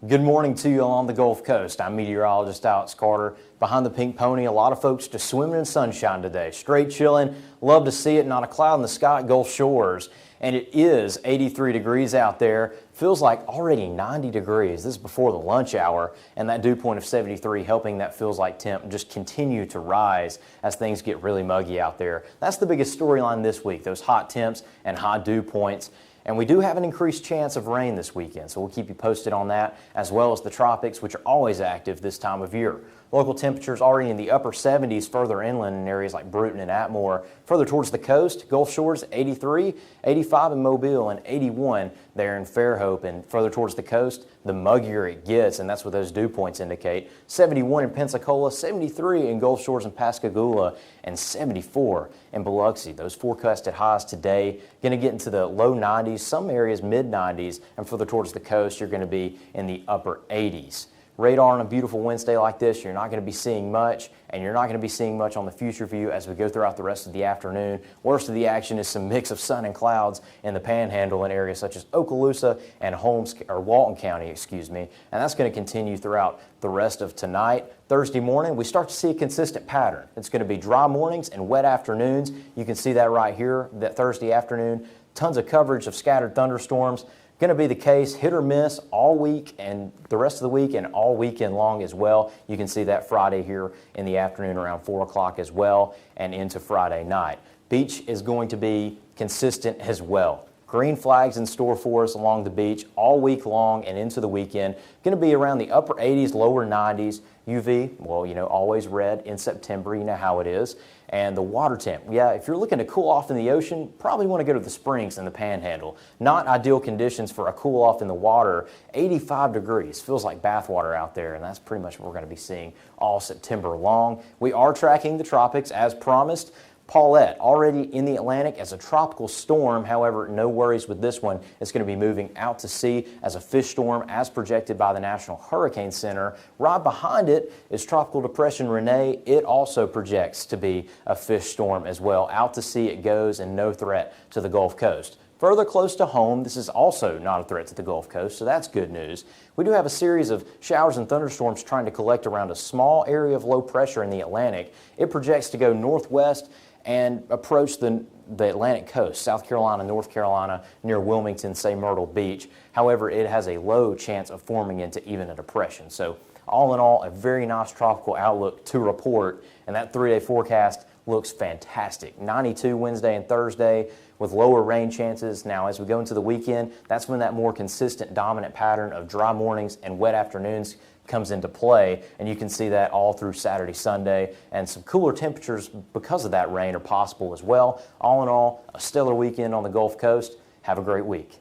Good morning to you along the Gulf Coast. I'm meteorologist Alex Carter. Behind the Pink Pony, a lot of folks just swimming in sunshine today. Straight chilling. Love to see it. Not a cloud in the sky at Gulf Shores. And it is 83 degrees out there. Feels like already 90 degrees. This is before the lunch hour. And that dew point of 73 helping that feels like temp just continue to rise as things get really muggy out there. That's the biggest storyline this week, those hot temps and high dew points. And we do have an increased chance of rain this weekend, so we'll keep you posted on that, as well as the tropics, which are always active this time of year. Local temperatures already in the upper 70s further inland in areas like Bruton and Atmore. Further towards the coast, Gulf Shores 83, 85 in Mobile, and 81 there in Fairhope. And further towards the coast, the muggier it gets, and that's what those dew points indicate. 71 in Pensacola, 73 in Gulf Shores and Pascagoula, and 74 in Biloxi. Those forecasted highs today going to get into the low 90s, some areas mid 90s, and further towards the coast, you're going to be in the upper 80s. Radar on a beautiful Wednesday like this, you're not going to be seeing much, and you're not going to be seeing much on the future view as we go throughout the rest of the afternoon. Worst of the action is some mix of sun and clouds in the Panhandle in areas such as Okaloosa and Walton County, and that's going to continue throughout the rest of tonight. Thursday morning, we start to see a consistent pattern. It's going to be dry mornings and wet afternoons. You can see that right here, that Thursday afternoon. Tons of coverage of scattered thunderstorms. Going to be the case, hit or miss all week and the rest of the week and all weekend long as well. You can see that Friday here in the afternoon around 4 o'clock as well and into Friday night. Beach is going to be consistent as well. Green flags in store for us along the beach all week long and into the weekend. Going to be around the upper 80s, lower 90s. UV, well, always red in September. You know how it is. And the water temp, if you're looking to cool off in the ocean, probably want to go to the springs in the Panhandle. Not ideal conditions for a cool off in the water. 85 degrees, feels like bath water out there, and that's pretty much what we're going to be seeing all September long. We are tracking the tropics as promised. Paulette, already in the Atlantic as a tropical storm. However, no worries with this one. It's going to be moving out to sea as a fish storm as projected by the National Hurricane Center. Right behind it is Tropical Depression Rene. It also projects to be a fish storm as well. Out to sea it goes and no threat to the Gulf Coast. Further close to home, this is also not a threat to the Gulf Coast, so that's good news. We do have a series of showers and thunderstorms trying to collect around a small area of low pressure in the Atlantic. It projects to go northwest and approach the Atlantic coast, South Carolina, North Carolina, near Wilmington, say Myrtle Beach. However, it has a low chance of forming into even a depression. So all in all, a very nice tropical outlook to report, and that 3-day forecast looks fantastic. 92 Wednesday and Thursday with lower rain chances. Now, as we go into the weekend, that's when that more consistent dominant pattern of dry mornings and wet afternoons comes into play, and you can see that all through Saturday, Sunday, and some cooler temperatures because of that rain are possible as well. All in all, a stellar weekend on the Gulf Coast. Have a great week.